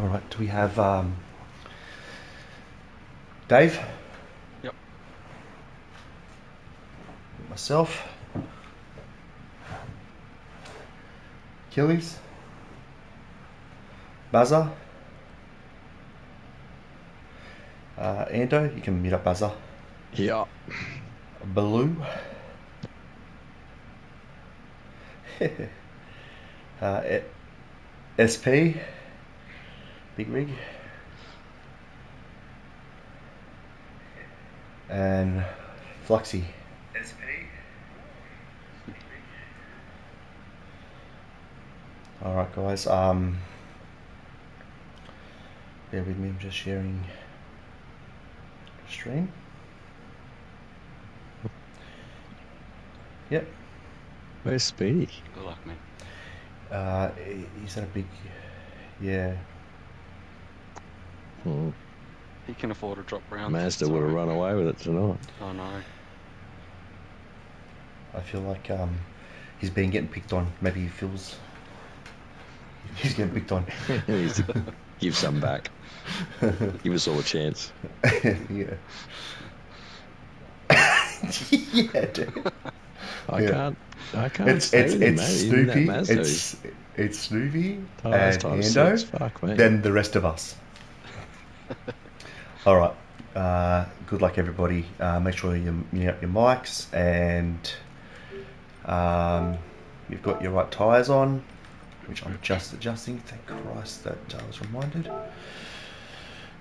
All right. Do we have Dave? Yep. Myself? Achilles? Buzzer? Ando, you can meet up Buzzer. Yeah. Baloo? uh, SP? Big Rig? And Fluxy. SP? Alright guys, bear with me, I'm just sharing the stream. Yep. Where's Speedy? Good luck, man. He's had a big, yeah. He can afford to drop rounds. Mazda would have run away with it tonight. I know. I feel like he's been getting picked on. Maybe he feels he's getting picked on. Give some back. Give us all a chance. Yeah. Yeah, dude. I can't stand him, mate. Snoopy. Mazda It's Snoopy tires and times Ando. 6. Fuck me. Then the rest of us. All right. Good luck, everybody. Make sure you mute up your mics and you've got your right tyres on, which I'm just adjusting. Thank Christ that I was reminded.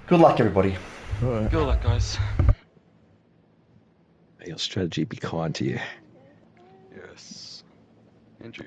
Good luck, everybody. Right. Good luck, guys. May your strategy be kind to you. Yes. And you.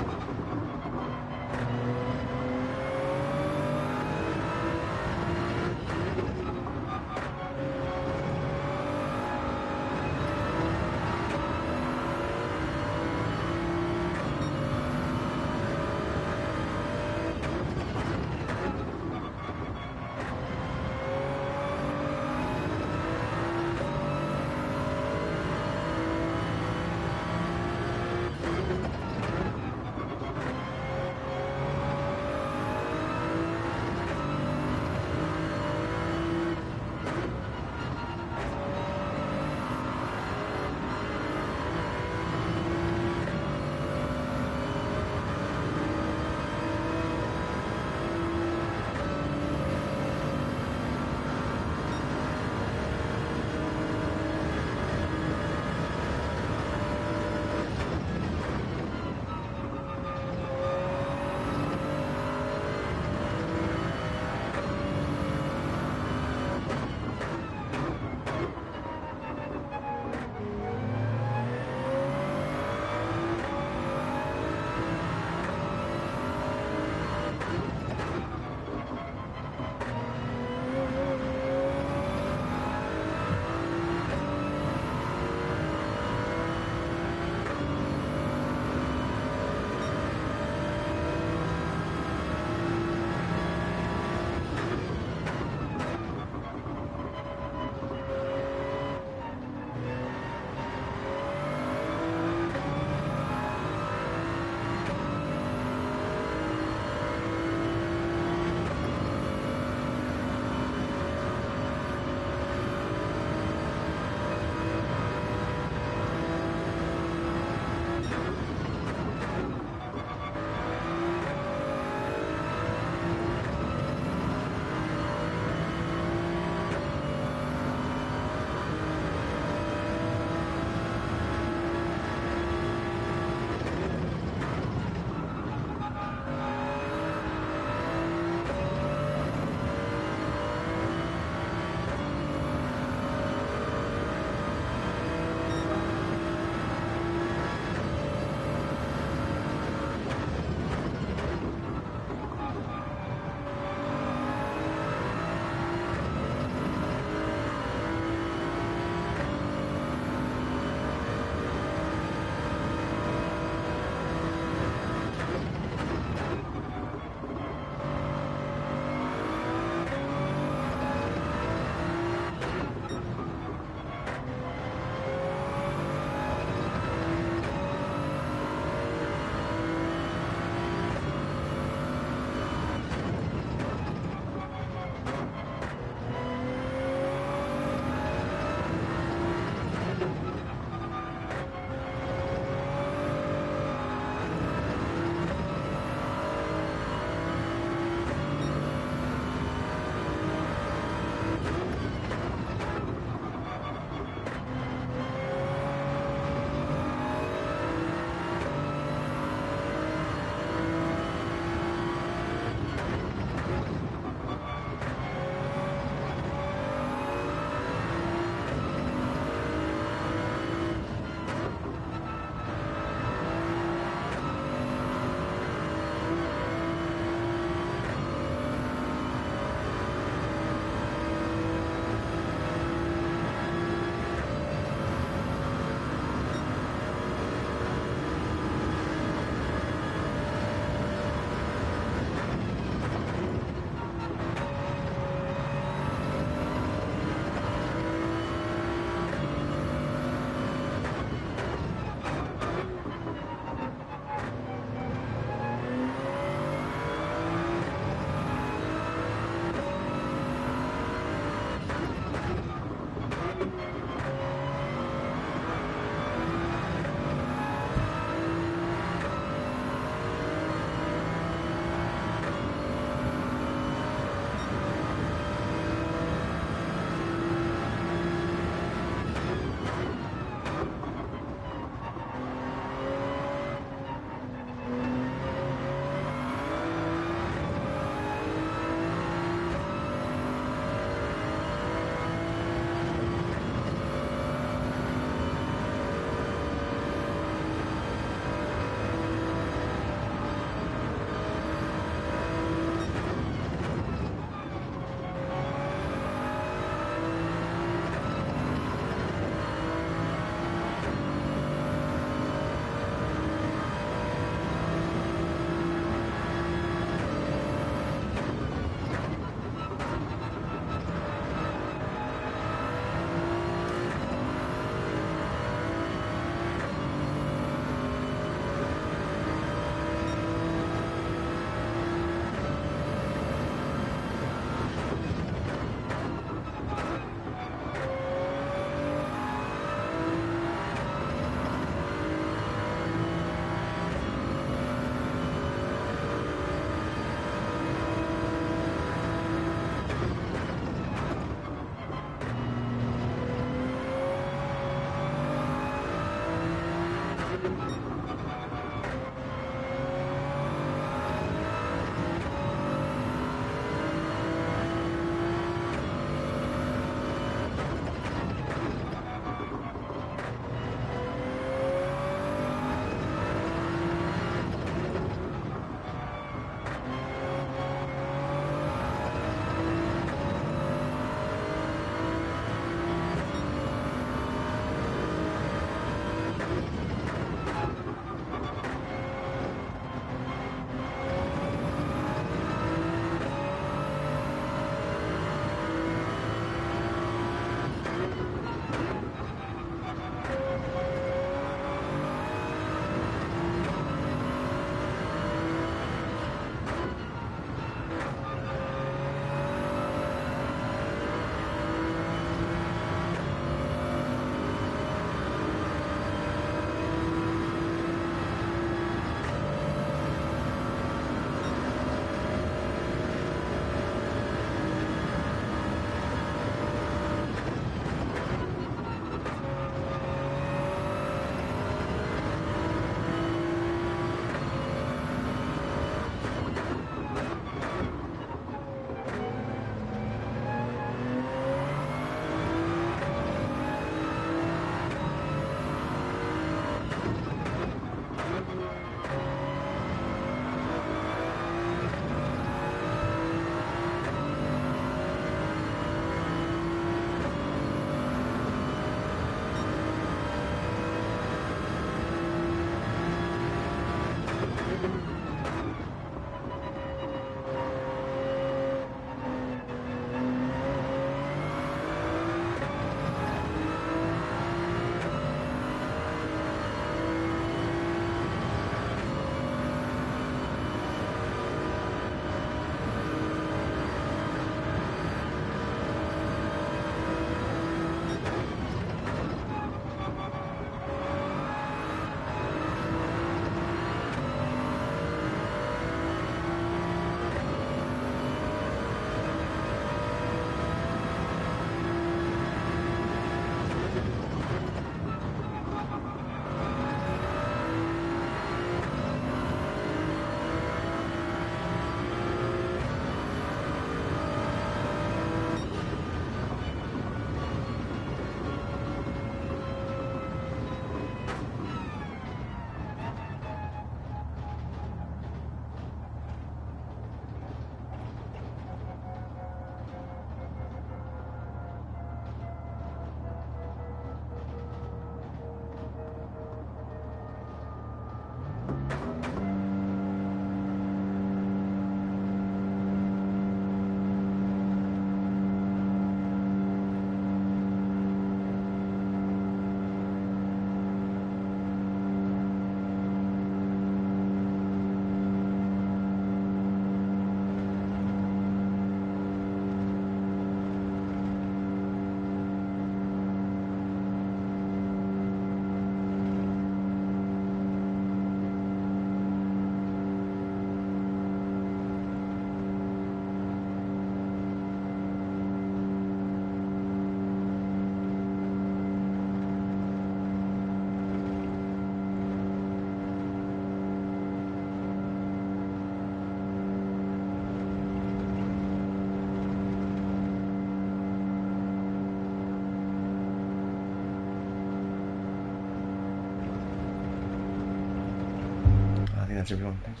think that's everyone. Thanks.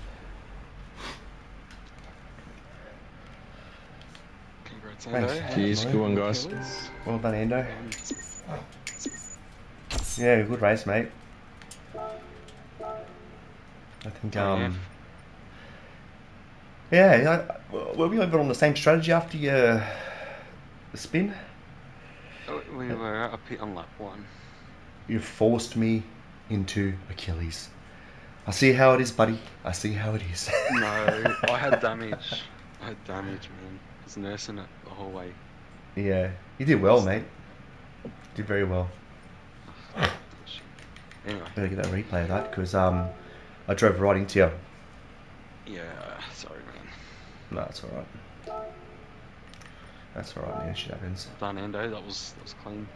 Congrats, Thanks. Ando. Cheers, good one, guys. Well done, Endo. Yeah, good race, mate. I think, were we over on the same strategy after your spin? We were up here on lap 1. You forced me into Achilles. I see how it is, buddy. I see how it is. No, I had damage. Man. I was nursing it the whole way. Yeah, you did well, mate. Did very well. Anyway. Better get that replay of that because I drove right into you. Yeah, sorry, man. No, that's all right. That's all right, man. Shit happens. Done, Ando. That was clean.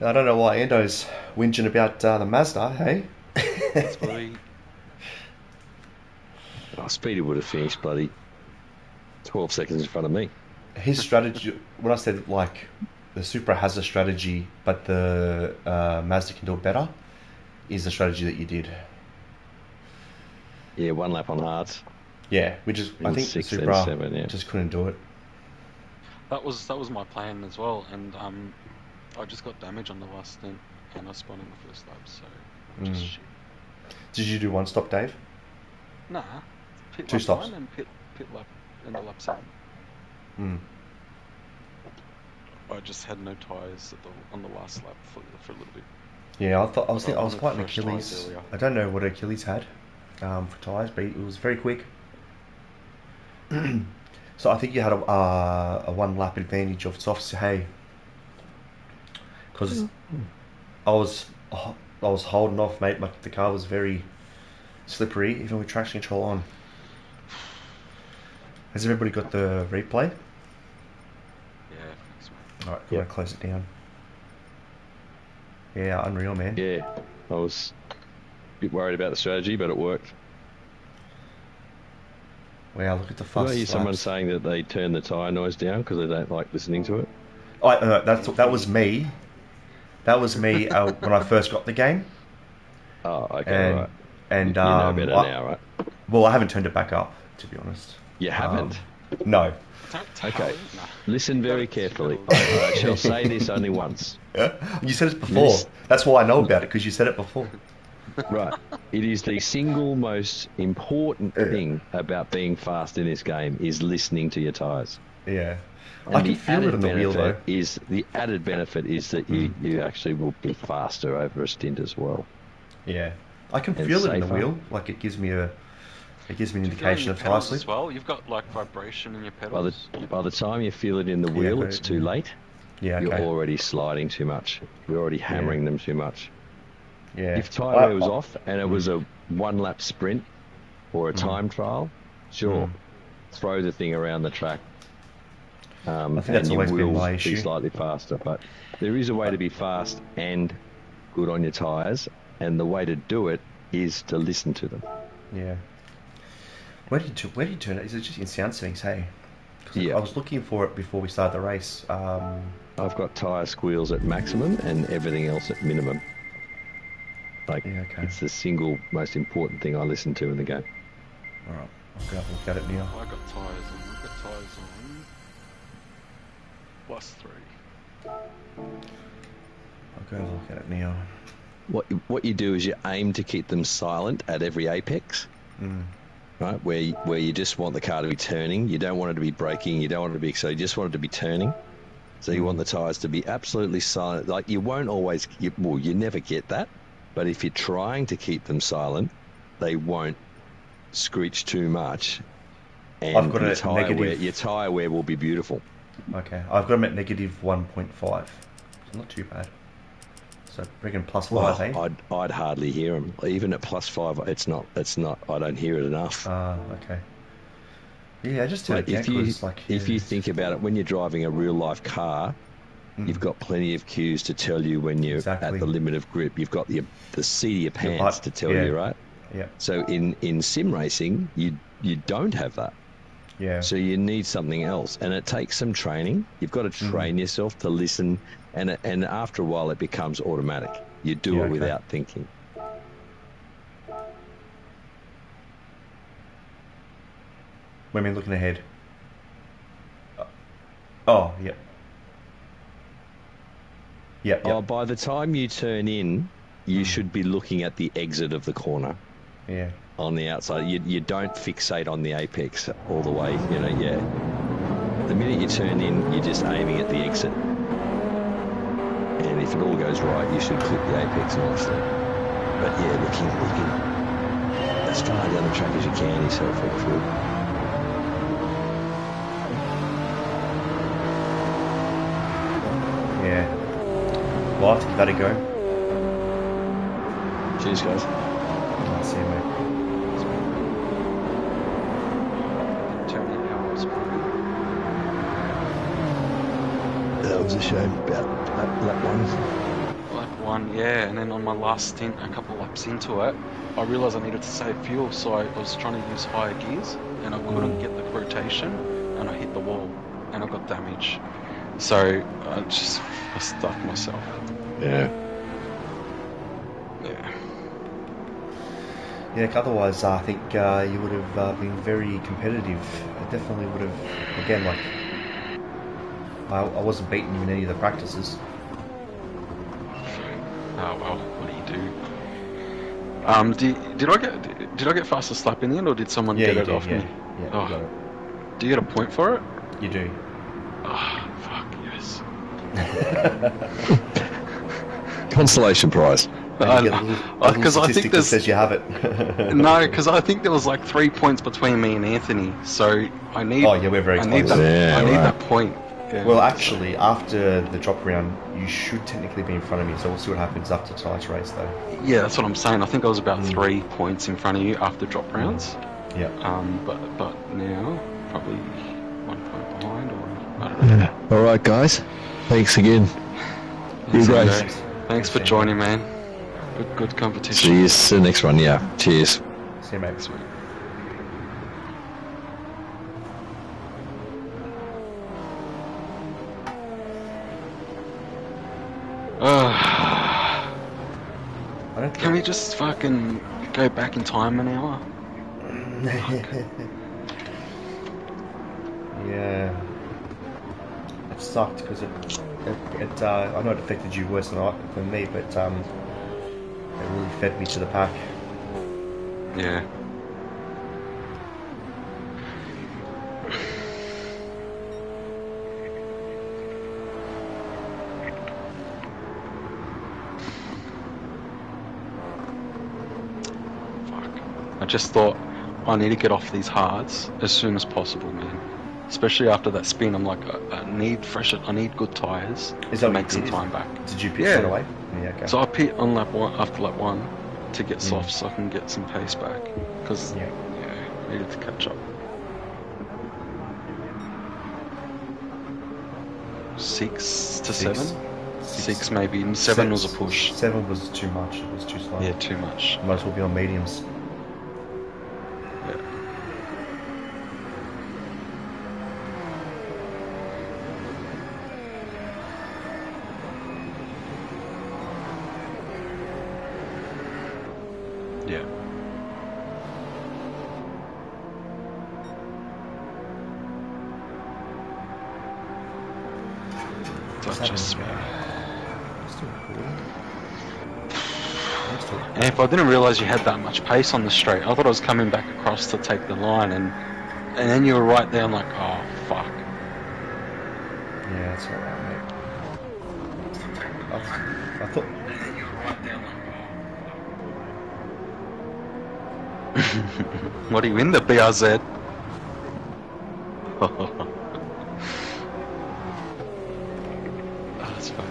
I don't know why Endo's whinging about the Mazda, hey? That's bloody. Speedy would have finished bloody 12 seconds in front of me. His strategy, when I said like the Supra has a strategy, but the Mazda can do it better, is the strategy that you did. Yeah, 1 lap on hards. Yeah, I think the six, Supra 7, yeah. just couldn't do it. That was my plan as well, and I just got damage on the last stint, and I spun in the first lap, so just shit. Did you do one stop, Dave? Nah, pit 2 lap stops. 1 and pit lap end of lap 7. I just had no tyres on the last lap for a little bit. Yeah, I was wanted fighting fresh tyres Achilles. earlier. I don't know what Achilles had for tyres, but it was very quick. So I think you had a 1 lap advantage of softs, hey, because I was holding off, mate. The car was very slippery, even with traction control on. Has everybody got the replay? Yeah, thanks, mate. All right, I'm gonna close it down. Yeah, unreal, man. Yeah, I was a bit worried about the strategy, but it worked. Wow, look at the Did fuss. I hear someone saying that they turn the tyre noise down because they don't like listening to it? That was me. That was me when I first got the game. Oh, okay, right. And you know better now, right? Well, I haven't turned it back up, to be honest. You haven't? No. Okay. Listen very carefully. I shall say this only once. You said it before. That's why I know about it, because you said it before. Right. It is the single most important thing about being fast in this game is listening to your tyres. Yeah. And I can feel it on the wheel, though. The added benefit is that you actually will be faster over a stint as well. Yeah. I can feel it in the wheel. Like, it gives me an indication of tyre slip. As well, you've got like vibration in your pedals. By the time you feel it in the wheel, it's too late. Yeah, okay. You're already sliding too much. You're already hammering them too much. Yeah. If tyre wear was off and it was a 1 lap sprint or a time trial, sure, throw the thing around the track. I think that's always been my issue. Be slightly faster, but there is a way to be fast and good on your tyres, and the way to do it is to listen to them. Yeah. Where did you turn it? Is it just in sound settings, hey? Yeah. I was looking for it before we started the race. I've got tyre squeals at maximum and everything else at minimum. It's the single most important thing I listen to in the game. All right, I'll go have a look at it now. I've got tyres on +3. I'll go have a look at it now. What you do is you aim to keep them silent at every apex, right? Where you just want the car to be turning. You don't want it to be braking. You don't want it to be accelerating. You just want it to be turning. So you want the tyres to be absolutely silent. Like you won't always, you never get that. But if you're trying to keep them silent, they won't screech too much. And I've got your tyre wear will be beautiful. Okay, I've got them at -1.5. So not too bad. So reckon +5, hey? I'd hardly hear them. Even at +5, it's not. I don't hear it enough. Okay. Yeah, just if you think about it, when you're driving a real life car, you've got plenty of cues to tell you when you're at the limit of grip. You've got the seat of your pants to tell you, right? Yeah. So in sim racing, you don't have that. Yeah. So you need something else, and it takes some training. You've got to train yourself to listen, and after a while, it becomes automatic. You do it without thinking. When we're looking ahead. Oh, yep. Yep, Oh, yep. by the time you turn in, you should be looking at the exit of the corner Yeah. on the outside. You don't fixate on the apex all the way. You know, yeah. The minute you turn in, you're just aiming at the exit. And if it all goes right, you should clip the apex nicely. But yeah, looking as far down the track as you can yourself, Redfield. Yeah. Well, I'll have to give that a go. Cheers, guys. I'll see you, mate. Tell me how I was playing. That was a shame about lap one. Lap 1, yeah, and then on my last stint, a couple of laps into it, I realised I needed to save fuel, so I was trying to use higher gears, and I couldn't get the rotation, and I hit the wall, and I got damage. So I stuck myself. Yeah. Yeah. Yeah, otherwise, I think you would have been very competitive. I definitely would have, again, like, I wasn't beating you in any of the practices. Oh well, what do you do? Did I get fastest lap in the end, or did someone Yeah, get you it did, off yeah. me? Yeah, Oh. you got it. Do you get a point for it? You do. Oh, fuck yes. Consolation prize. And you get a little Because I statistic think that there's says you have it. no, because I think there was like 3 points between me and Anthony, so I need. Oh, yeah, we're very I need close. that. Yeah, I need right. that point. Yeah, Well, actually, after the drop round, you should technically be in front of me, so we'll see what happens after tonight's race, though. yeah, that's what I'm saying. I think I was about 3 points in front of you after drop rounds. Yeah. But now probably 1 point behind, or I don't know. Yeah. All right, guys. Thanks again. Thanks, Good race. Ando. Thanks for joining, man. Good competition. See you the next one. Yeah. Cheers. See you, mate. Sweet. I don't Can we just fucking go back in time an hour? Yeah. It sucked because I know it affected you worse than me, but it really fed me to the pack. Yeah. I just thought I need to get off these hards as soon as possible, man. Especially after that spin, I'm like, I need good tyres Is to that what make you some did? time back. Did you pitch Yeah. straight away? Yeah, okay. So I pit on lap 1 after lap 1 to get soft, so I can get some pace back. Because Yeah. I needed to catch up. 6 to 7. 6 maybe, and 7 was a push. 7 was too much. It was too slow. Yeah, too much. Might as well be on mediums. Yeah. Yeah. Just me. Still recording. I'm still And if I didn't realise you had that much pace on the straight, I thought I was coming back across to take the line, and then you were right there. I'm like, oh fuck. Yeah, that's alright, mate. I thought. And then you were right there. I'm like, oh. What are you in the BRZ? That's funny.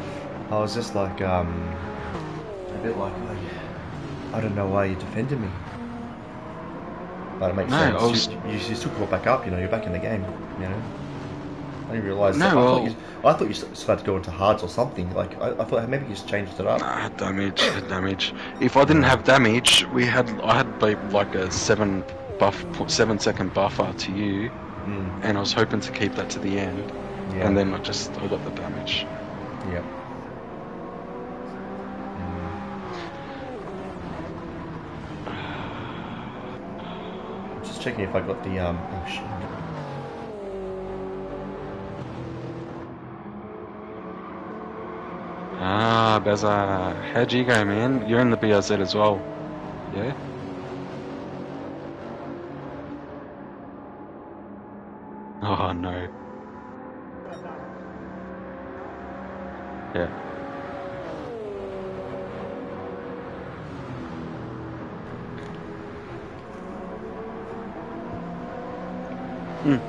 I was just like, a bit like, I don't know why you defended me. But it makes No, sense. You still got back up, you're back in the game, I didn't realise No, that. well- I thought you still had to go into hards or something. Like, I thought maybe you just changed it up. Nah, damage. If I didn't have damage, I had like a 7-second buffer to you, and I was hoping to keep that to the end, Yeah. and then I got the damage. Yeah. Just checking if I got the oh shit. Ah, Beza. How'd you go, man? You're in the BRZ as well. Yeah? Oh, no. Yeah. Mm.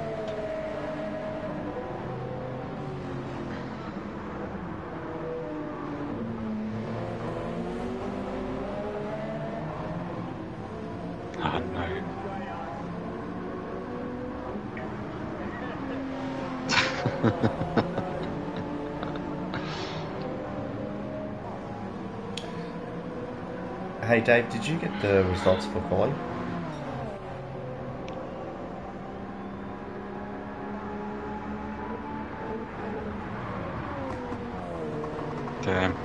Oh, no. Hey Dave, did you get the results for quali? Damn.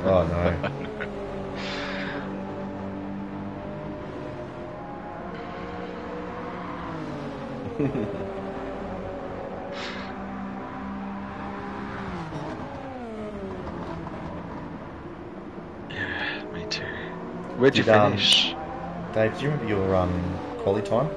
Oh no. Yeah, me too. Where'd you Did, finish? Dave, do you remember your quali time?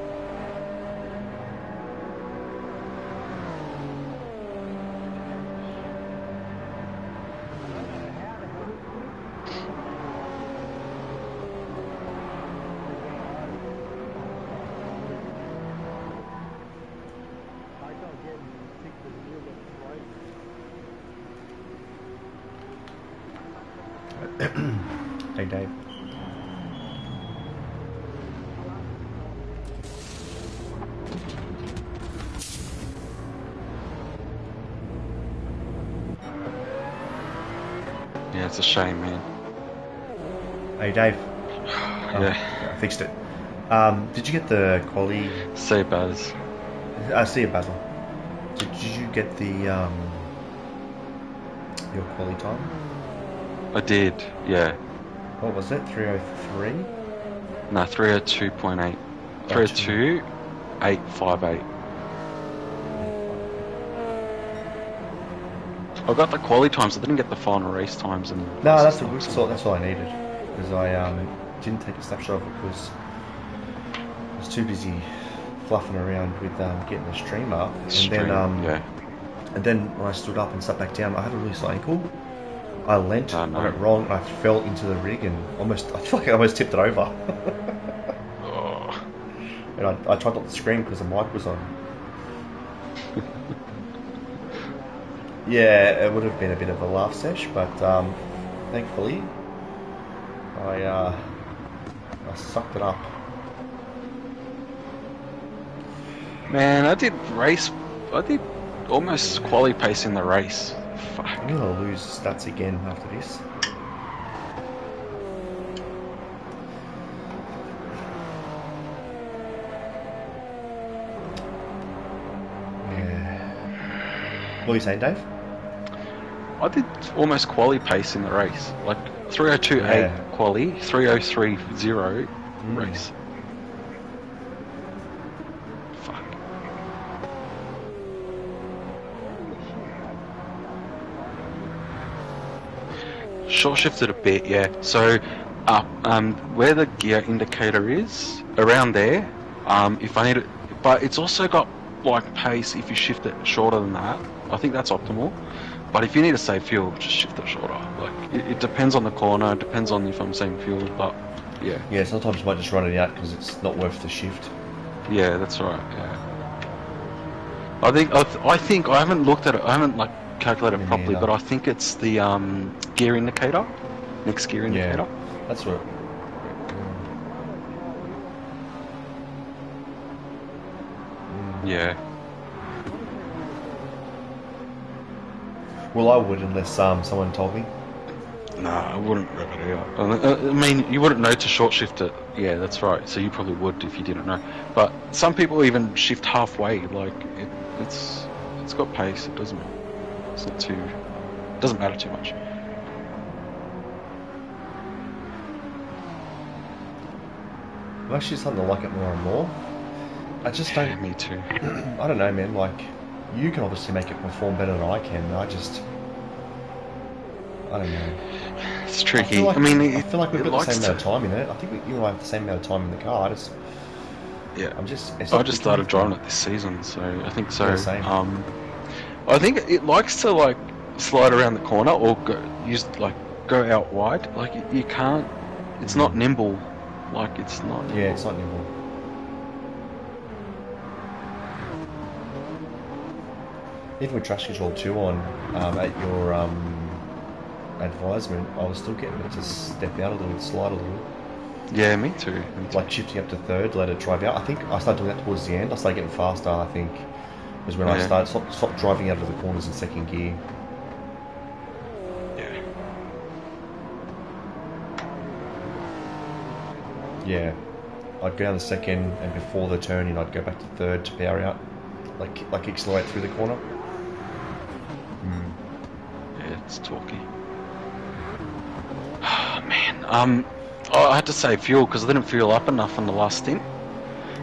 Hey Dave. Yeah, it's a shame, man. Hey Dave. Yeah. I fixed it. Did you get the quali? Say Baz. I see you, Basil. Did you get the your quali time? I did, yeah. What was it? 303? No, 302.8. 302.858. I got the quali times, I didn't get the final race times and No, that's all I needed. Because I didn't take a snapshot of it because I was too busy fluffing around with getting the stream up. And then when I stood up and sat back down, I had a really slight ankle. I leant, I went wrong, and I fell into the rig and I feel like I almost tipped it over. Oh. And I tried not to scream because the mic was on. Yeah, it would have been a bit of a laugh sesh, but thankfully I sucked it up. Man, I did almost quali pace in the race. Fuck. I'm gonna lose stats again after this. Yeah. What are you saying, Dave? I did almost quali pace in the race. Like 302.8 quali, 303.0 race. Fuck. Short shifted a bit, yeah. So, where the gear indicator is, around there, if I need it, but it's also got like pace if you shift it shorter than that. I think that's optimal. But if you need to save fuel, just shift it shorter. Like it depends on the corner, it depends on if I'm saving fuel, but yeah. Yeah, sometimes you might just run it out because it's not worth the shift. Yeah, that's right. Yeah. I think I haven't looked at it. I haven't like calculated it properly, but I think it's the gear indicator, next gear indicator. Yeah, that's right. Yeah. Well, I would unless someone told me. Nah, I wouldn't rev it out. I mean, you wouldn't know to short shift it. Yeah, that's right. So you probably would if you didn't know. But some people even shift halfway. Like it's got pace. It's not too. It doesn't matter too much. I'm actually starting to like it more and more. I just don't... Yeah, me too. I don't know, man, like, you can obviously make it perform better than I can, I don't know. It's tricky. I mean, feel like we've got the same amount of to... time in it. I think you and I have the same amount of time in the car. Yeah. I just started driving it this season, so I think so. Yeah, same. I think it likes to like slide around the corner or go out wide. Like you can't. It's not nimble. Like it's not. Nimble. Yeah, it's not nimble. Even with traction control 2 on, at your advisement, I was still getting it to step out a little, slide a little. Yeah, me too. Like shifting up to third, let it drive out. I think I started doing that towards the end. I started getting faster, I think, was when I stopped driving out of the corners in second gear. Yeah. Yeah. I'd go down the second, and before the turning, I'd go back to third to power out, like accelerate through the corner. Yeah, it's talky. Man, I had to save fuel because I didn't fuel up enough on the last stint.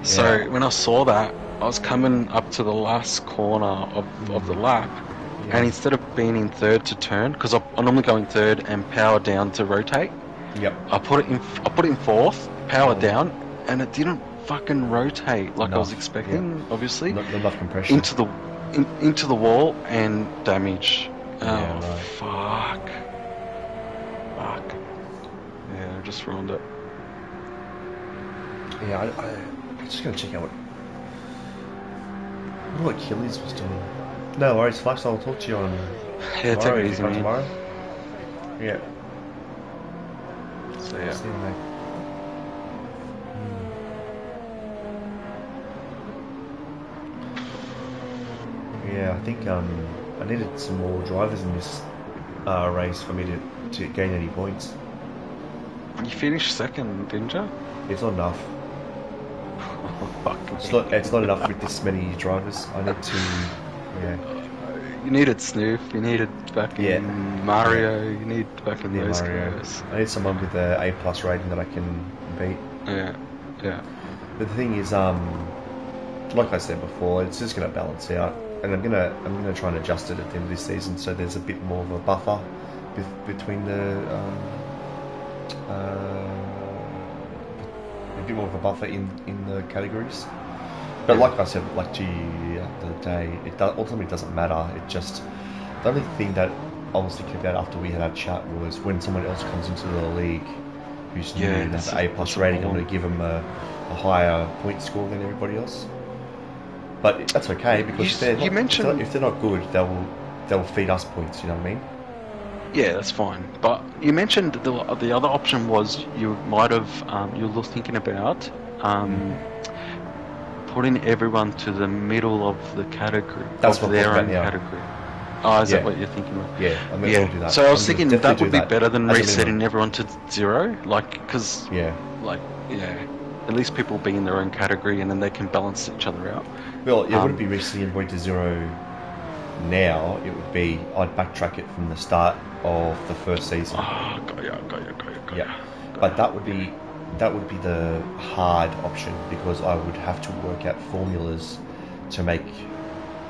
So when I saw that, I was coming up to the last corner of the lap, and instead of being in third to turn, because I normally go in third and power down to rotate. Yep. I put it in fourth, power down, and it didn't fucking rotate like I was expecting. Obviously, not enough compression into the wall and damage. Yeah, oh right. Fuck. Yeah, I just ruined it. Yeah, I'm just gonna check out what Achilles was doing. No worries, Flash. I'll talk to you on Yeah, take it easy, man. Tomorrow. Yeah. So yeah. See you, mate. Yeah, I think I needed some more drivers in this race for me to gain any points. You finished second, didn't you? It's not enough. Fuck. It's not enough with this many drivers. I need to, You needed Snoof. You needed fucking Mario. You need fucking those guys. I need someone with a A+ rating that I can beat. Yeah. But the thing is, like I said before, it's just going to balance out, and I'm gonna try and adjust it at the end of this season, so there's a bit more of a buffer between a bit more of a buffer in the categories. But like I said, like to you the other day, ultimately doesn't matter. It just, the only thing that I was thinking about after we had our chat was when someone else comes into the league who's new and has an A+ rating, I'm going to give them a higher point score than everybody else. But that's okay, because if they're not good, they'll feed us points. You know what I mean? Yeah, that's fine. But you mentioned the other option was you might have you were thinking about putting everyone to the middle of the category. That's what their own category. Oh, is that what you're thinking of? Yeah, I'm going to do that. So I was thinking that would be better than resetting everyone to 0, because at least people be in their own category and then they can balance each other out. Well, it wouldn't be resetting everybody to 0 now. It would be, I'd backtrack it from the start of the first season. Oh, got ya. Yeah, but that would be the hard option, because I would have to work out formulas to make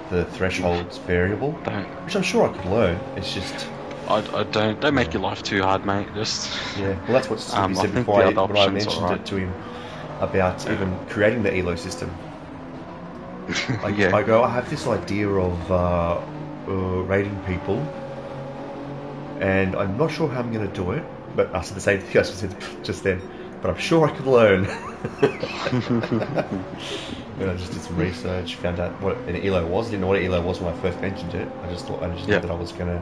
the thresholds variable, which I'm sure I could learn. It's just don't make your life too hard, mate. Just well, that's what Stevie said before when I mentioned it to him about even creating the ELO system. I go, I have this idea of rating people, and I'm not sure how I'm going to do it, but I said the same thing I said just then, but I'm sure I could learn. And I just did some research, found out what an ELO was. I didn't know what an ELO was when I first mentioned it. I just knew that I was going to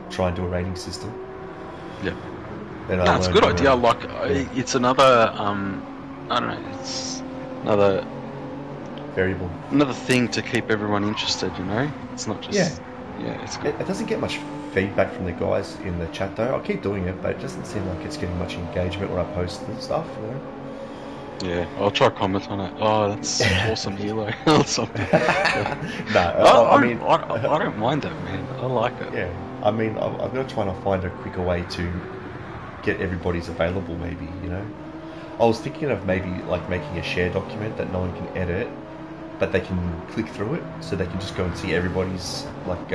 try and do a rating system. Yeah. That's a good idea. It's another, I don't know, it's another variable. Another thing to keep everyone interested, you know? It's not just... Yeah, it's good. It doesn't get much feedback from the guys in the chat, though. I'll keep doing it, but it doesn't seem like it's getting much engagement when I post and stuff, you know? Yeah, I'll try to comment on it. Oh, that's awesome ELO or something. I don't mind it, man. I like it. Yeah, I mean, I'm going to try and find a quicker way to get everybody's available, maybe, you know? I was thinking of maybe like making a share document that no one can edit, but they can click through it, so they can just go and see everybody's like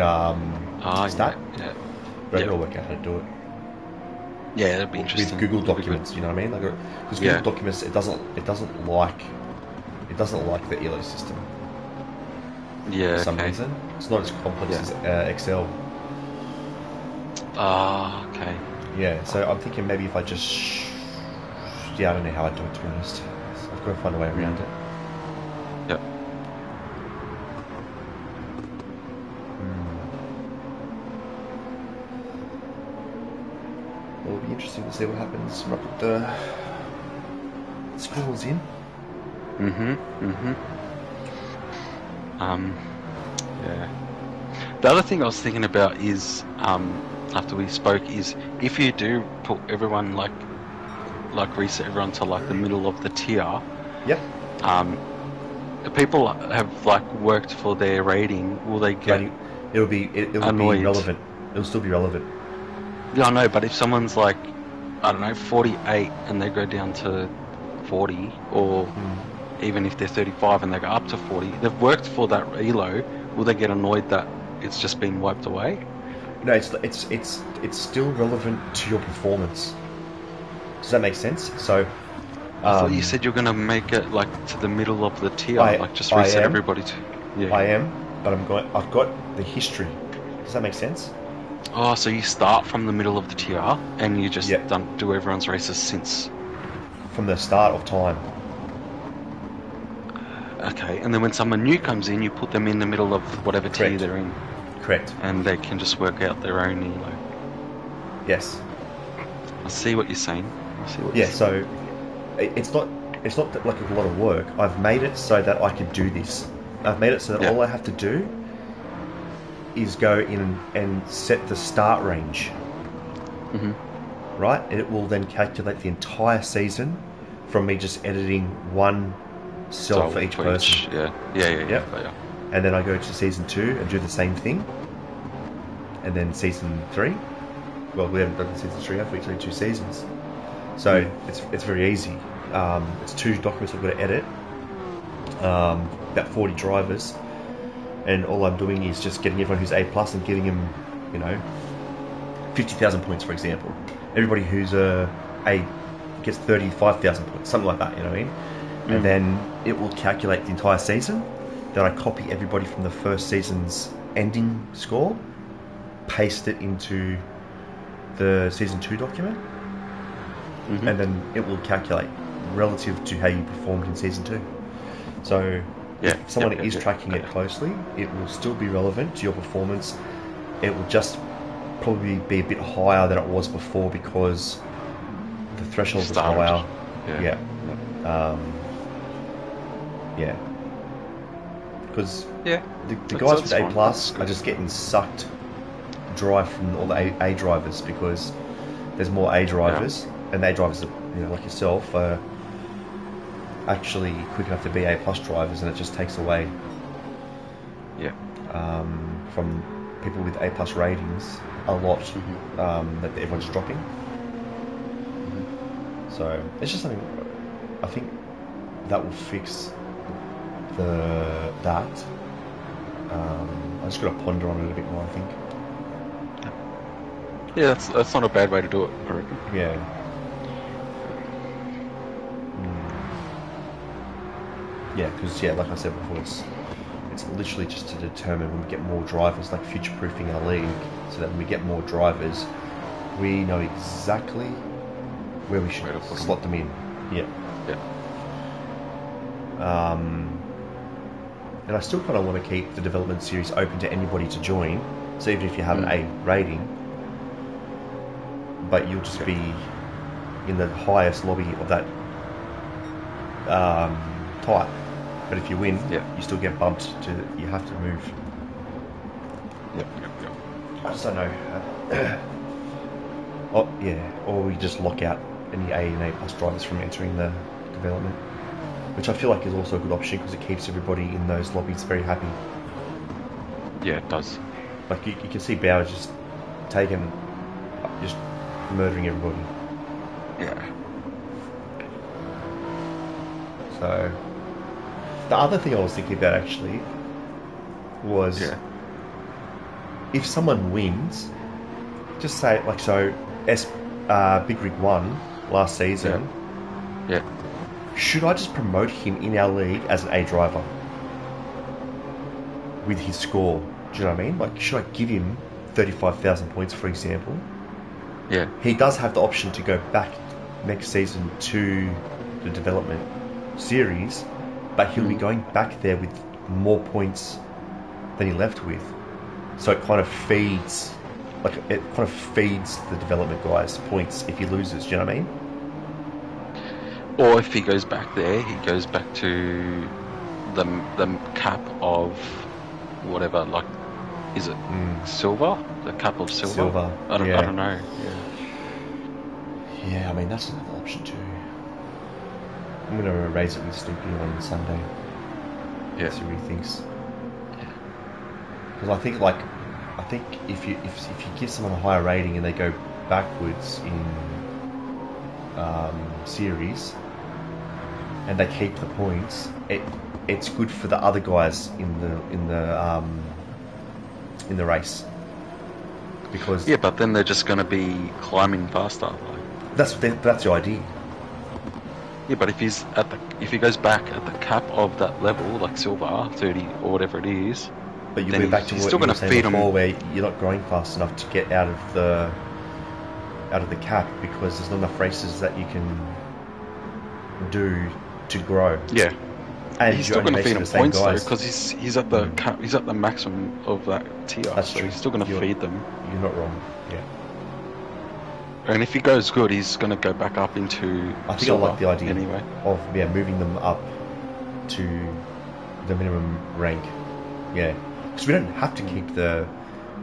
stat. Yeah. But I gotta work out how to do it. Yeah, that'd be interesting. With Google Documents, you know what I mean? Like, because Google Documents, it doesn't like the ELO system. Yeah. For some reason, it's not as complex as Excel. Okay. Yeah, so I'm thinking maybe if I just... I don't know how I'd do it, to be honest. I've got to find a way around it. Yep. It'll be interesting to see what happens when I put the scores in. Yeah. The other thing I was thinking about is, after we spoke, is if you do put everyone like reset everyone to like the middle of the tier. Yep. People have like worked for their rating. Will they get? It'll be relevant. It'll still be relevant. Yeah, I know, but if someone's like, I don't know, 48 and they go down to 40, or even if they're 35 and they go up to 40, they've worked for that elo. Will they get annoyed that it's just been wiped away? No, it's still relevant to your performance. Does that make sense? So, I thought you said you're going to make it like to the middle of the tier, like just reset everybody to. Yeah. I am, but I've got the history. Does that make sense? Oh, so you start from the middle of the tier and you just do everyone's races since. From the start of time. Okay, and then when someone new comes in, you put them in the middle of whatever tier they're in. Correct. And they can just work out their own elo. Yes. I see what you're saying. So it's not like a lot of work. I've made it so that I can do this. I've made it so that all I have to do is go in and set the start range. Right? And it will then calculate the entire season from me just editing one cell for each person. Yeah. And then I go to season 2 and do the same thing. And then season 3. Well, we haven't done season 3 yet. We've done 2 seasons. So it's very easy. It's 2 documents I've got to edit. About 40 drivers. And all I'm doing is just getting everyone who's A+ and giving them, 50,000 points, for example. Everybody who's A gets 35,000 points, something like that, you know what I mean? And then it will calculate the entire season. Then I copy everybody from the first season's ending score, paste it into the season 2 document, and then it will calculate relative to how you performed in season 2. So if someone is tracking it closely, it will still be relevant to your performance. It will just probably be a bit higher than it was before because the threshold was higher. Because the guys with A+ are just getting sucked dry from all the A drivers because there's more A drivers, and the A drivers, like yourself, are actually quick enough to be A+ drivers, and it just takes away from people with A+ ratings a lot that everyone's dropping. So it's just something I think that will fix that. I just got to ponder on it a bit more, I think. Yeah, that's not a bad way to do it, I reckon. Yeah. Yeah, because like I said before, it's literally just to determine when we get more drivers, like future-proofing our league, so that when we get more drivers, we know exactly where we should slot them in. And I still kind of want to keep the development series open to anybody to join. So even if you have an A rating, but you'll just be in the highest lobby of that type. But if you win, you still get bumped to. You have to move. I just don't know. Or we just lock out any A and A+ drivers from entering the development, which I feel like is also a good option because it keeps everybody in those lobbies very happy. Yeah, it does. Like you can see Bauer just murdering everybody. So the other thing I was thinking about actually was if someone wins, just say like so. Big Rig won last season. Yeah. Should I just promote him in our league as an A driver with his score? Do you know what I mean? Like, should I give him 35,000 points, for example? Yeah. He does have the option to go back next season to the development series, but he'll be going back there with more points than he left with. So it kind of feeds, the development guys points if he loses. Do you know what I mean? Or if he goes back there, he goes back to the cap of whatever. Like, is it silver? The cap of silver. Silver. I don't know. Yeah, I mean that's another option too. I'm gonna raise it with Snoopy on Sunday. Yeah. See what he thinks. Because I think if you give someone a higher rating and they go backwards in series and they keep the points, it's good for the other guys in the race. Because but then they're just going to be climbing faster. Like. That's the idea. Yeah, but if he goes back at the cap of that level, like silver 30 or whatever it is, but you'll be back to what you were saying before, where you're not growing fast enough to get out of the cap because there's not enough races that you can do to grow. Yeah, and he's still going to feed him points though, because he's at the cap, he's at the maximum of that tier. That's so true. He's still going to feed them. You're not wrong. Yeah. And if he goes good, he's going to go back up into. I think I like the idea anyway of moving them up to the minimum rank. Yeah, because we don't have to keep the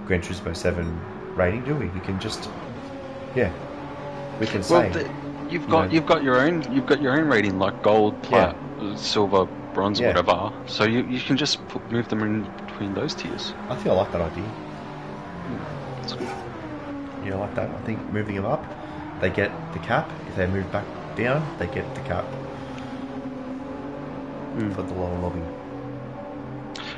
Gran Turismo 7 rating, do we? We can just we can say. Well, you've got your own rating, like gold, plat, silver, bronze, whatever. So you can just move them in between those tiers. I think I like that idea. That's good. Yeah, I like that. I think moving them up, they get the cap. If they move back down, they get the cap for the lower lobby.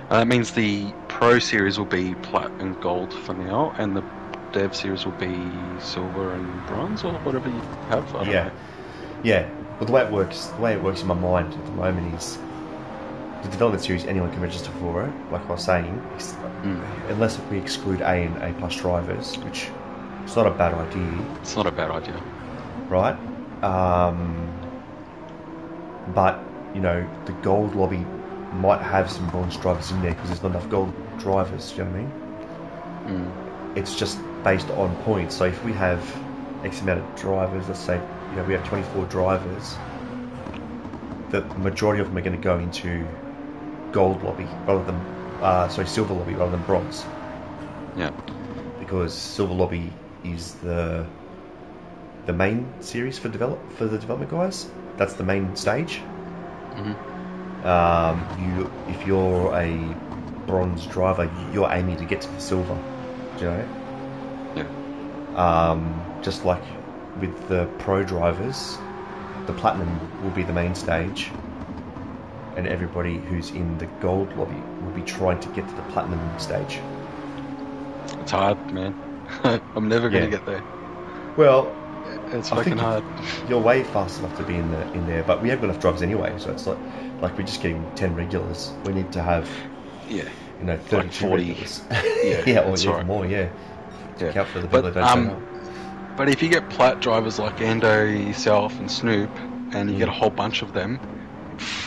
That means the Pro Series will be plat and gold for now, and the Dev Series will be silver and bronze, or whatever you have. I don't know. Yeah. Well, the way it works in my mind at the moment is the development series. Anyone can register for it. Like I was saying, unless we exclude A and A+ drivers, which is not a bad idea. It's not a bad idea, right? But the gold lobby might have some bronze drivers in there because there's not enough gold drivers. Do you know what I mean? It's just based on points. So if we have X amount of drivers, let's say we have 24 drivers, the majority of them are going to go into gold lobby rather than silver lobby rather than bronze. Yeah. Because silver lobby is the main series for the development guys. That's the main stage. If you're a bronze driver, you're aiming to get to the silver. Do you know? Yeah. Just like with the pro drivers, the platinum will be the main stage, and everybody who's in the gold lobby will be trying to get to the platinum stage. It's hard, man. I'm never going to get there. Well, it's fucking hard. You're way fast enough to be in there, but we have got enough drivers anyway, so it's not like we're just getting 10 regulars. We need to have 32 like 40. regulars. Or even more. To count for the people that don't turn up. But if you get plat drivers like Ando, yourself, and Snoop, and you get a whole bunch of them,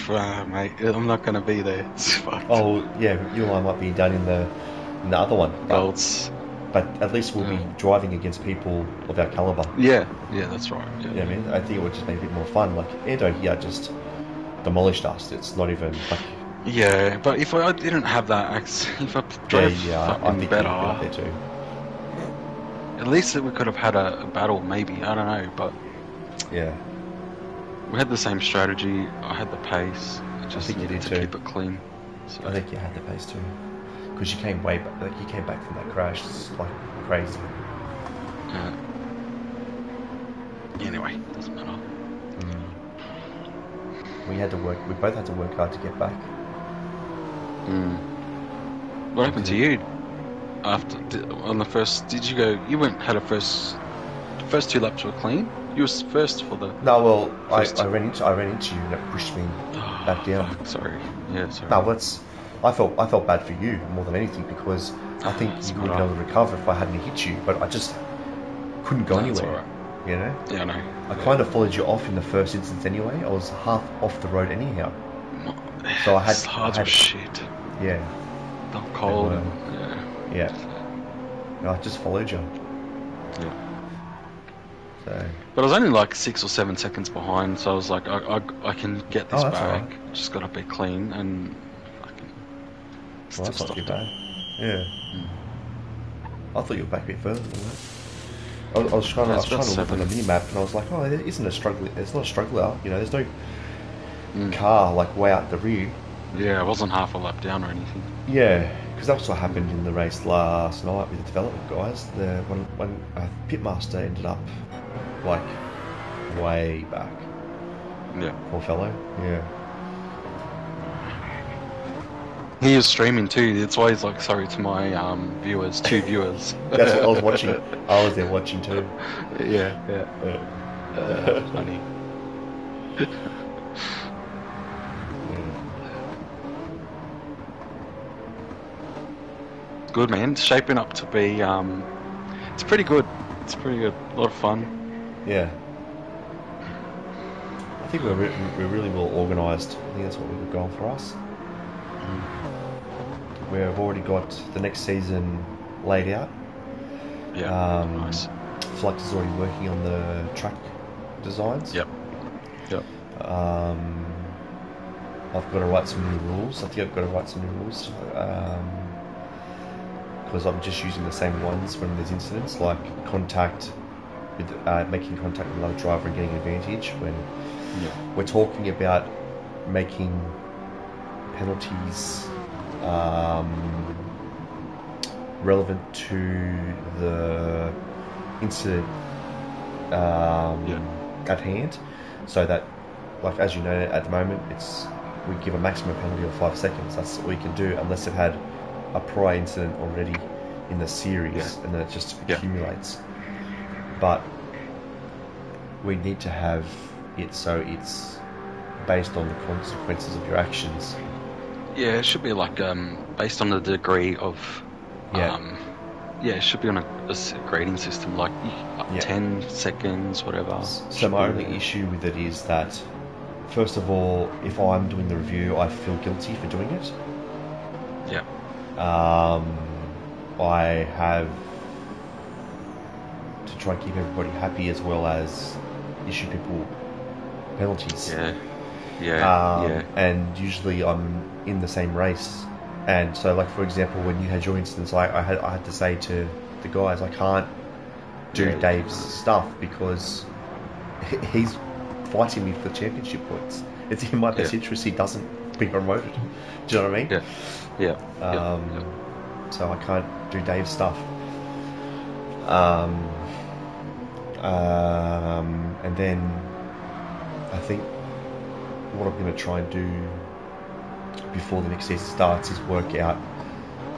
mate, I'm not going to be there. It's fucked. Oh yeah, you and I might be done in the other one. Golds. But at least we'll be driving against people of our caliber. Yeah, that's right. Yeah. You know what I mean? I think it would just make it a bit more fun. Like Ando here just demolished us. It's not even like. Yeah, but if I didn't have that, if I drove I think better, you'd be there too. At least we could have had a battle, maybe. I don't know, but yeah, we had the same strategy. I had the pace. I just needed to keep it clean. So. I think you had the pace too, because you came way back. Like you came back from that crash, it's like crazy. Anyway, doesn't matter. we both had to work hard to get back. What happened to you on the first? Did you go? You had the first 2 laps were clean. You was first for the. No, well, I ran into you and it pushed me back down. Fuck, sorry. Yeah, sorry. No, I felt bad for you more than anything because I think you would have been able to recover if I hadn't hit you, but I just couldn't go anywhere. All right. You know? Yeah, I know. I kind of followed you off in the first instance anyway. I was half off the road anyhow. So I had... It's hard as shit. Yeah. I'm cold. Yeah. No, I just followed you. Yeah. So. But I was only like 6 or 7 seconds behind, so I was like, I can get this back. Right. Just gotta be clean and fucking. Well, that's not too bad. Yeah. I thought you were back a bit further than that. I was trying to look on the mini map and I was like, oh, there isn't a struggle. There's not a struggle out. You know, there's no car like way out the rear. Yeah, I wasn't half a lap down or anything. Yeah, because that's what happened in the race last night with the development guys. When Pitmaster ended up like way back. Yeah. Poor fellow. Yeah. He is streaming too. That's why he's like, sorry to my viewers, 2 viewers. That's what I was watching. I was there watching too. Yeah. Funny. Good, man. It's shaping up to be. It's pretty good. It's pretty good. A lot of fun. Yeah. I think we're really well organised. I think that's what we've got going for us. We've already got the next season laid out. Yeah. Nice. Flux is already working on the track designs. Yep. I've got to write some new rules. I think I've got to write some new rules. Because I'm just using the same ones when there's incidents, like making contact with another driver and getting advantage. When we're talking about making penalties relevant to the incident at hand, so that, like, as you know, at the moment we give a maximum penalty of 5 seconds. That's all you can do unless they've had a prior incident already in the series, and then it just accumulates. But we need to have it so it's based on the consequences of your actions. Yeah, it should be like based on the degree of. It should be on a grading system, like 10 seconds, whatever. So my only issue with it is that, first of all, if I'm doing the review, I feel guilty for doing it. Yeah. I have to try and keep everybody happy as well as issue people penalties. Yeah. And usually I'm in the same race, and so, like, for example, when you had your instance, I had to say to the guys, I can't do Dave's stuff because he's fighting me for championship points. It's in my best interest he doesn't be promoted. Do you know what I mean? Yeah. So I can't do Dave's stuff. And then I think what I'm going to try and do before the next season starts is work out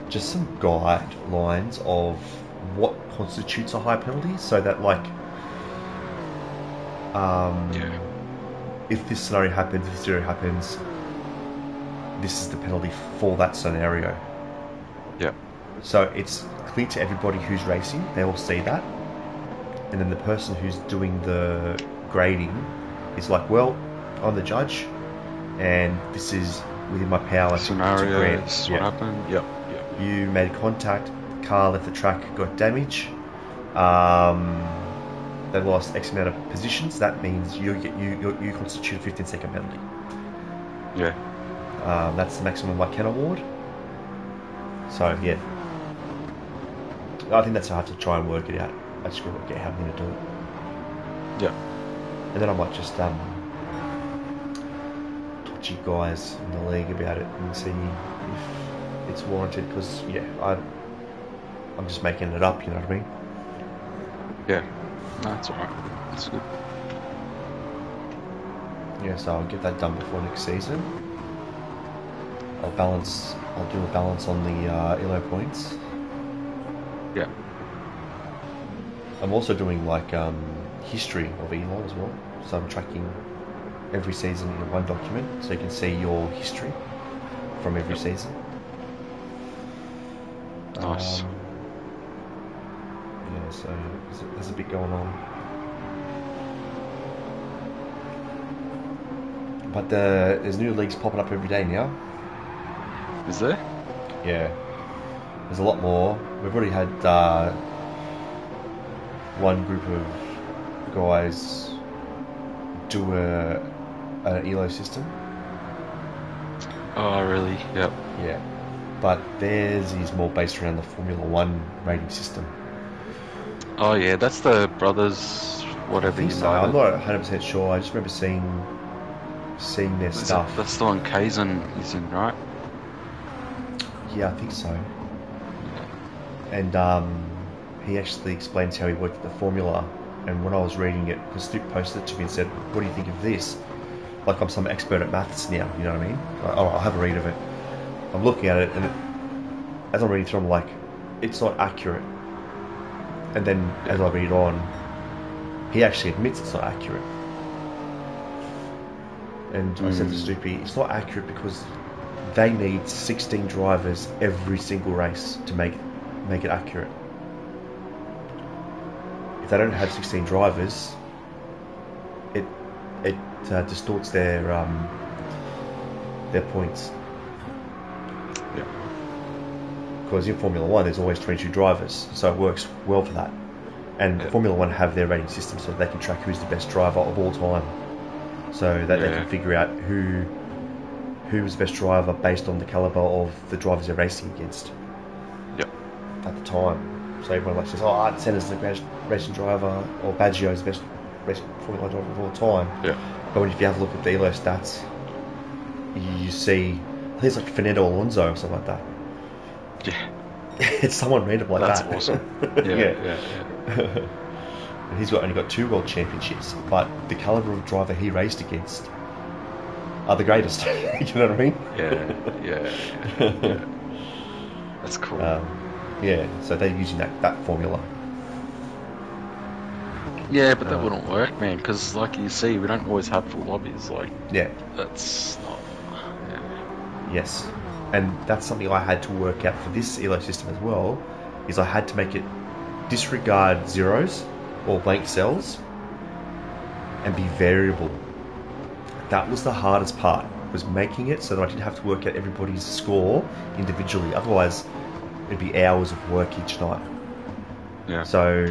just some guidelines of what constitutes a high penalty, so that, like, if this scenario happens, this is the penalty for that scenario. Yeah. So it's clear to everybody who's racing, they all see that. And then the person who's doing the grading is like, well, I'm the judge, and this is within my power to grade. This is what happened. Yep. You made contact, car left the track, got damage. They lost X amount of positions. That means you constitute a 15-second penalty. Yeah. That's the maximum I can award. So yeah, I think that's how I have to try and work it out. I just got to get how I'm going to do it. Yeah. And then I might just talk to you guys in the league about it and see if it's warranted. Because I'm just making it up. You know what I mean? Yeah. No, that's alright. That's good. Yeah, so I'll get that done before next season. I'll do a balance on the ELO points. Yeah. I'm also doing like history of ELO as well. So I'm tracking every season in one document, so you can see your history from every season. Nice. Yeah, so there's a bit going on. But there's new leagues popping up every day now. Is there? Yeah. There's a lot more. We've already had one group of guys do an ELO system. Oh, really? Yep. Yeah. But theirs is more based around the Formula One rating system. Oh, yeah, that's the Brothers, whatever I think United. so. I'm not 100% sure. I just remember seeing their stuff. That's the one Kazan is in, right? Yeah, I think so. And he actually explains how he worked at the formula. And when I was reading it, because Stu posted it to me and said, "What do you think of this?" Like I'm some expert at maths now, you know what I mean? Like, I'll have a read of it. I'm looking at it, and as I'm reading through, I'm like, it's not accurate. And then as I read on, he actually admits it's not accurate. And I said to Stoopy, it's not accurate because they need 16 drivers every single race to make it accurate. If they don't have 16 drivers, it distorts their points. Yeah. Because in Formula One, there's always 22 drivers, so it works well for that. And Formula One have their rating system, so they can track who's the best driver of all time, so that they can figure out who was the best driver based on the caliber of the drivers they're racing against. Yep. At the time. So everyone like says, "Oh, Art Senna's the best racing driver," or "Baggio's the best racing Formula 1 driver of all time." Yeah. But if you have a look at the ELO stats, you see, I think it's like Fernando Alonso or something like that. Yeah. It's someone random like That's that. That's awesome. Yeah. And he's only got 2 world championships, but the caliber of driver he raced against are the greatest. You know what I mean? Yeah. That's cool. Yeah, so they're using that formula. Yeah, but that wouldn't work, man, because like you see, we don't always have full lobbies. Like, yeah, that's not. Yeah. Yes, and that's something I had to work out for this ELO system as well. Is I had to make it disregard zeros or blank cells and be variable. That was the hardest part, was making it so that I didn't have to work out everybody's score individually. Otherwise, it'd be hours of work each night. Yeah. So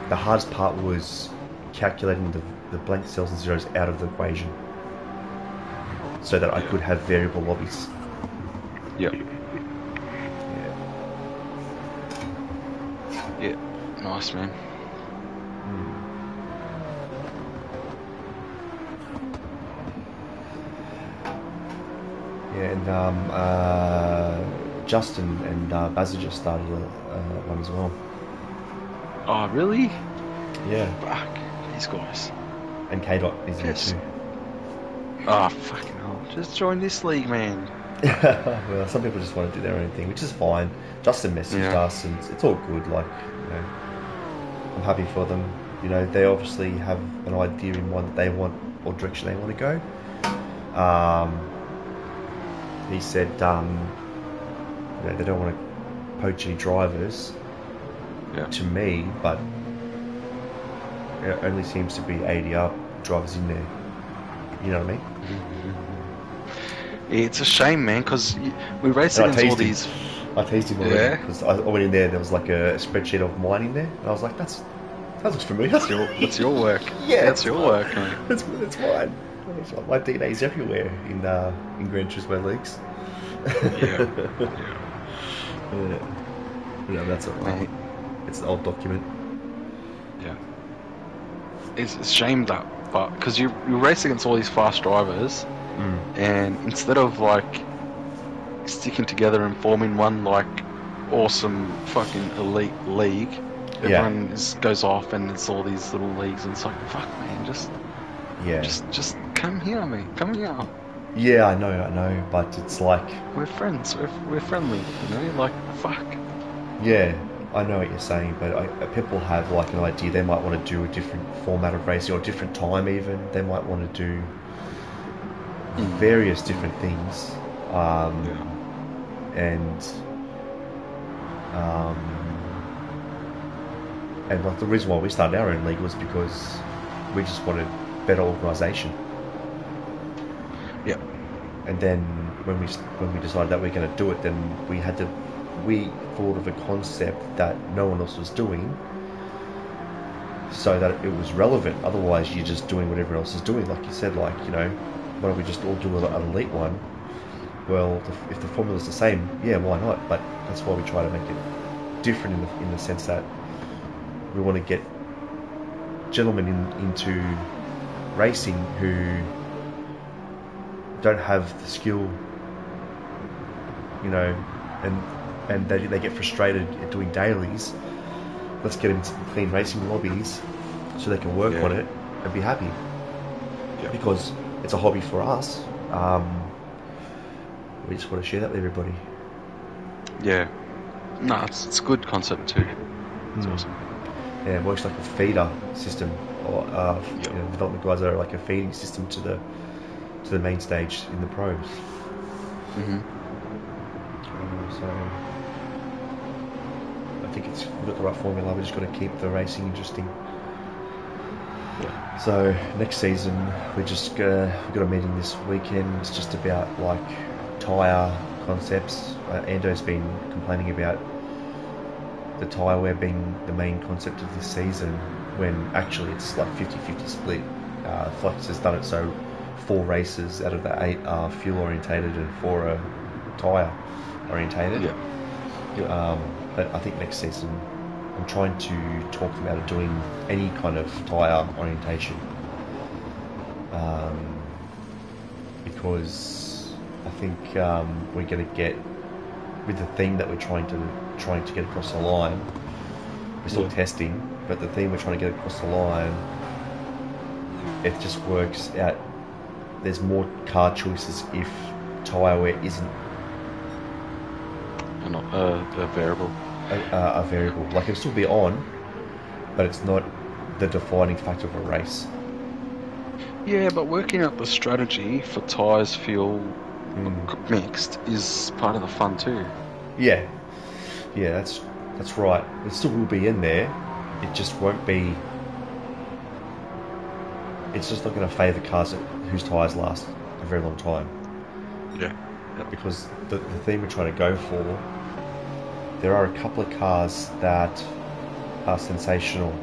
the hardest part was calculating the blank cells and zeros out of the equation so that I could have variable lobbies. Yep. Yeah. Nice, man. Yeah, and Justin and Bazza started one as well. Oh, really? Yeah. Fuck. These guys. And K-Dot is there too. Oh, fucking hell. Just join this league, man. Well, some people just want to do their own thing, which is fine. Justin messaged us, and it's all good. Like, you know, I'm happy for them. You know, they obviously have an idea in mind that they want, or direction they want to go. He said, you know, they don't want to poach any drivers. To me, but it only seems to be ADR drivers in there. You know what I mean? It's a shame, man, because we race against all these. I teased him already because I went in there. There was like a spreadsheet of mine in there, and I was like, that looks familiar." That's your work. Yeah, that's your work, man. That's mine. My DNA's everywhere in Gran Turismo leagues. Yeah. No, that's alright. It's an old document. Yeah. It's a shame that, but because you race against all these fast drivers, and instead of like sticking together and forming one like awesome fucking elite league, everyone goes off and it's all these little leagues, and it's like, fuck, man, just Yeah. Just come here, mate. Come here. Yeah, I know, but it's like... We're friends. We're friendly, you know? Like, fuck. Yeah, I know what you're saying, but people have like an idea. They might want to do a different format of racing or a different time even. They might want to do various different things. Um, and like the reason why we started our own league was because we just wanted better organisation. Yeah. And then when we decided that we're going to do it, then we thought of a concept that no one else was doing, so that it was relevant. Otherwise, you're just doing what everyone else is doing. Like you said, like, you know, why don't we just all do an elite one? Well, if the formula's the same, yeah, why not? But that's why we try to make it different in the sense that we want to get gentlemen into racing who don't have the skill, you know, and they get frustrated at doing dailies. Let's get them to clean racing lobbies so they can work on it and be happy. Yeah. Because it's a hobby for us. We just want to share that with everybody. Yeah. No, it's a good concept too. It's awesome. Yeah, it works like a feeder system, or you know, development guys are like a feeding system to the main stage in the pros. So I think we've got the right formula. We just got to keep the racing interesting. Yeah. So next season we've got a meeting this weekend. It's just about like tyre concepts. Ando's been complaining about the tyre wear being the main concept of this season, when actually it's like 50-50 split. Flex has done it so 4 races out of the 8 are fuel orientated and 4 are tyre orientated. But I think next season I'm trying to talk them out of doing any kind of tyre orientation, because I think we're going to get, with the theme that we're trying to get across the line. We're still testing, but the theme we're trying to get across the line, it just works out. There's more car choices if tyre wear isn't a variable. A variable. Like, it'll still be on, but it's not the defining factor of a race. Yeah, but working out the strategy for tyres, fuel, mixed is part of the fun too. Yeah, that's right. It still will be in there. It just won't be. It's just not going to favour cars whose tyres last a very long time. Yeah. Because the theme we're trying to go for, there are a couple of cars that are sensational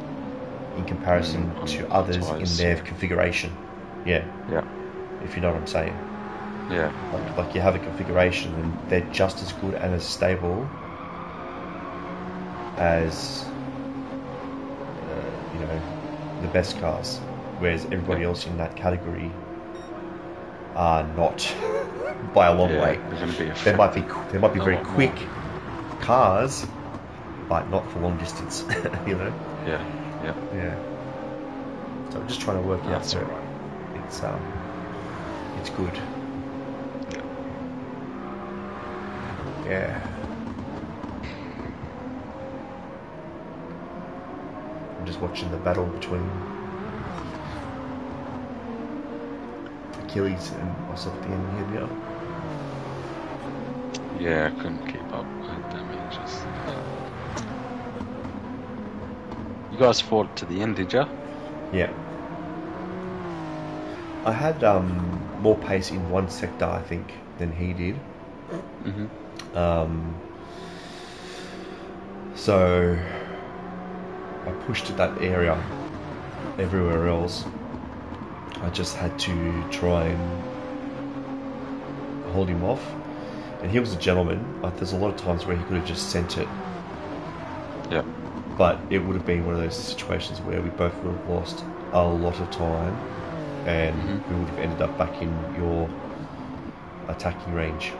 in comparison to others in their configuration. Yeah. If you know what I'm saying. Yeah. Like you have a configuration and they're just as good and as stable as you know, the best cars, whereas everybody else in that category are not by a long way. They might be very quick cars, but not for long distance. You know. Yeah. So I'm just trying to work it out. So it's good. Yeah. I'm just watching the battle between Achilles and myself at the end here now. Yeah, I couldn't keep up with them. You guys fought to the end, did you? Yeah. I had more pace in one sector, I think, than he did. So I pushed at that area. Everywhere else, I just had to try and hold him off. And he was a gentleman. There's a lot of times where he could have just sent it. Yeah. But it would have been one of those situations where we both would have lost a lot of time, and we would have ended up back in your attacking range.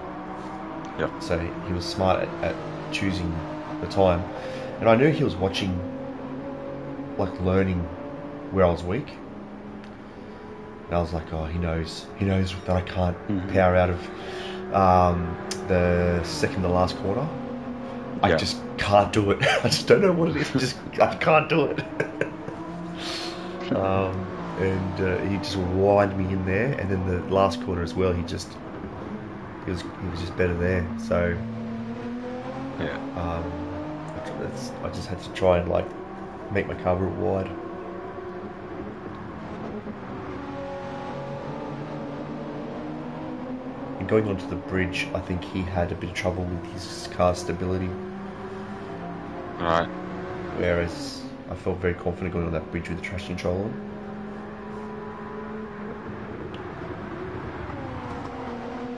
Yeah. So he was smart at choosing the time. And I knew he was watching, like learning where I was weak. And I was like, oh, he knows that I can't power out of the second to last corner. I just can't do it. I just don't know what it is. I can't do it. And he just whined me in there, and then the last corner as well. He was just better there. So I just had to try and like make my car real wide. And going onto the bridge, I think he had a bit of trouble with his car stability. Right. Whereas I felt very confident going on that bridge with the traction control on.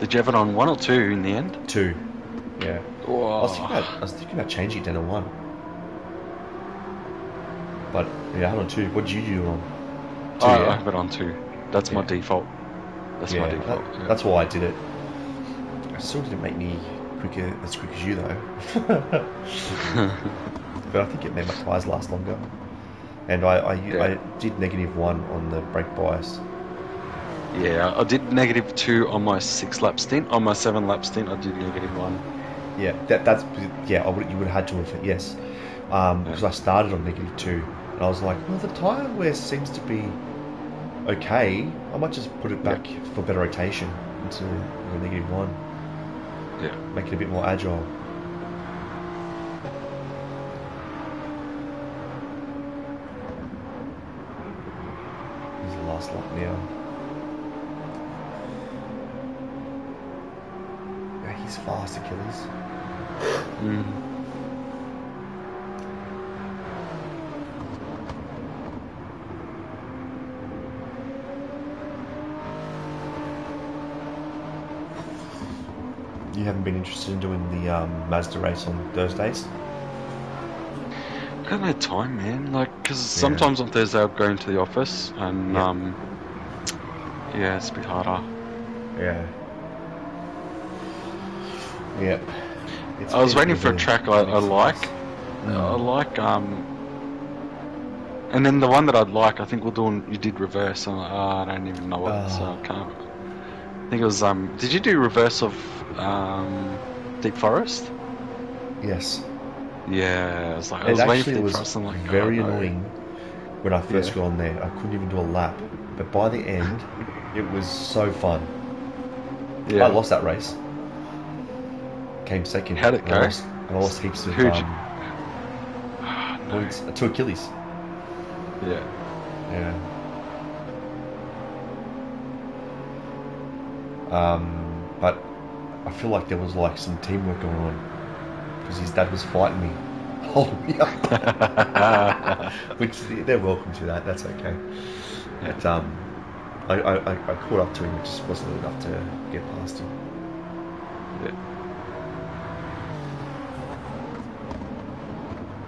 Did you have it on 1 or 2 in the end? 2. Yeah. Whoa. I was thinking about changing it down to 1. But yeah, I had on 2. What did you do on? 2, I have it on 2. That's my default. That's my default. That's why I did it. It still didn't make me as quick as you though. But I think it made my tyres last longer. And I did -1 on the brake bias. Yeah, I did -2 on my 6-lap stint. On my 7-lap stint, I did -1. Yeah, you would have had to have, yes. Because I started on -2, and I was like, well, the tyre wear seems to be okay. I might just put it back for better rotation into -1. Yeah. Make it a bit more agile. This is the last lap now. Yeah, he's fast, Achilles. You haven't been interested in doing the Mazda race on Thursdays? I got no time, man. Like, because sometimes on Thursday I'm going to the office, and it's a bit harder. Yeah. Yep. I was waiting for a track I like. I like and then the one that I'd like, I think you did reverse. I'm like, I don't even know what, so I can't. I think it was did you do reverse of Deep Forest? Yes. Yeah, I was waiting for Deep Forest. I'm like, very annoying when I first got on there. I couldn't even do a lap, but by the end, it was so fun. Yeah. I lost that race. Came second. How'd it go? I lost heaps of to Achilles. Yeah. Yeah. But I feel like there was like some teamwork going on because his dad was fighting me, holding me up. Which they're welcome to that. That's okay. Yeah. But I caught up to him. It just wasn't enough to get past him. Yeah.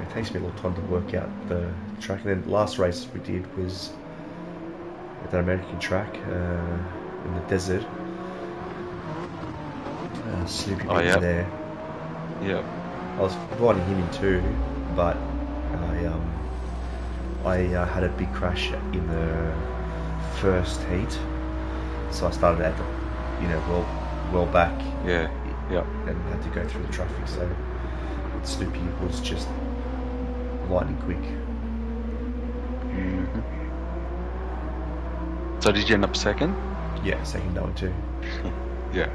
It takes me a long time to work out the track. And then the last race we did was at that American track in the desert. Snoopy was there. Yeah. I was riding him in too, but I had a big crash in the first heat, so I started at the, well back. Yeah. Yeah. And had to go through the traffic. So Snoopy was just lightning quick. Mm-hmm. So did you end up second? Yeah, second that one too. Yeah.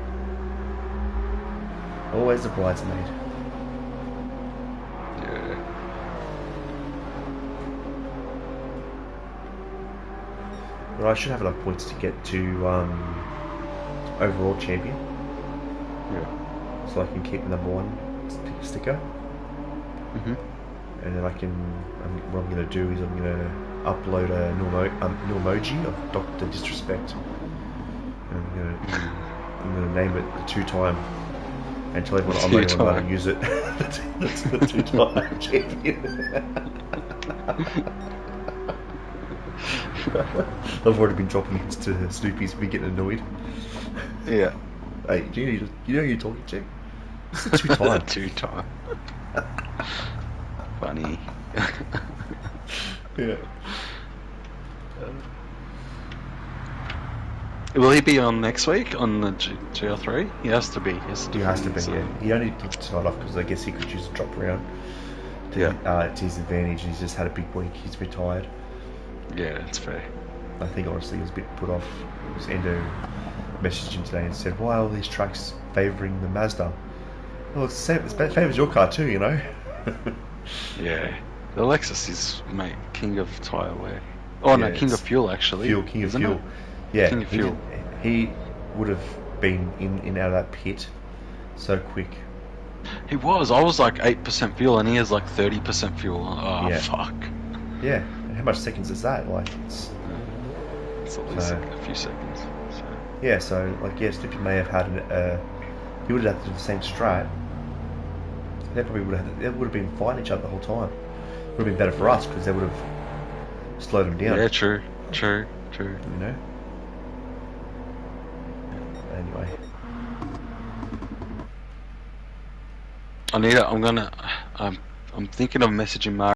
Always the bridesmaid. Yeah. But I should have enough points to get to overall champion. Yeah. So I can keep the #1 sticker. Mhm. And then what I'm going to do is I'm going to upload a new emoji of Dr. Disrespect. And I'm going to name it the 2-time. And tell everyone I'm not even allowed to use it. That's the 2-time champion. I've already been dropping hints to Snoopy's been getting annoyed. Yeah. Hey, you know who you're talking to? It's a 2-time. 2-time. Funny. Yeah. Will he be on next week on the GR3? He has to be. He has to be. Yeah. He only took tonight off because I guess he could choose a drop around to his advantage. He's just had a big week. He's retired. Yeah, that's fair. I think honestly he was a bit put off. Because Endo messaged him today and said, "Why are all these tracks favouring the Mazda?" Well, it favours your car too, you know. Yeah, the Lexus is king of tyre wear. Oh no, king of fuel actually. King of fuel. Yeah, king of fuel. He would have been in and out of that pit so quick. He was. I was like 8% fuel, and he has like 30% fuel. Oh yeah. Fuck. Yeah, and how much seconds is that? Like it's at least a few seconds. So. Yeah, so like Slippy may have had he would have had to do the same strat. They probably would have been fighting each other the whole time. Would have been better for us because they would have slowed them down. Yeah, true. You know. Anyway. I'm thinking of messaging Mark.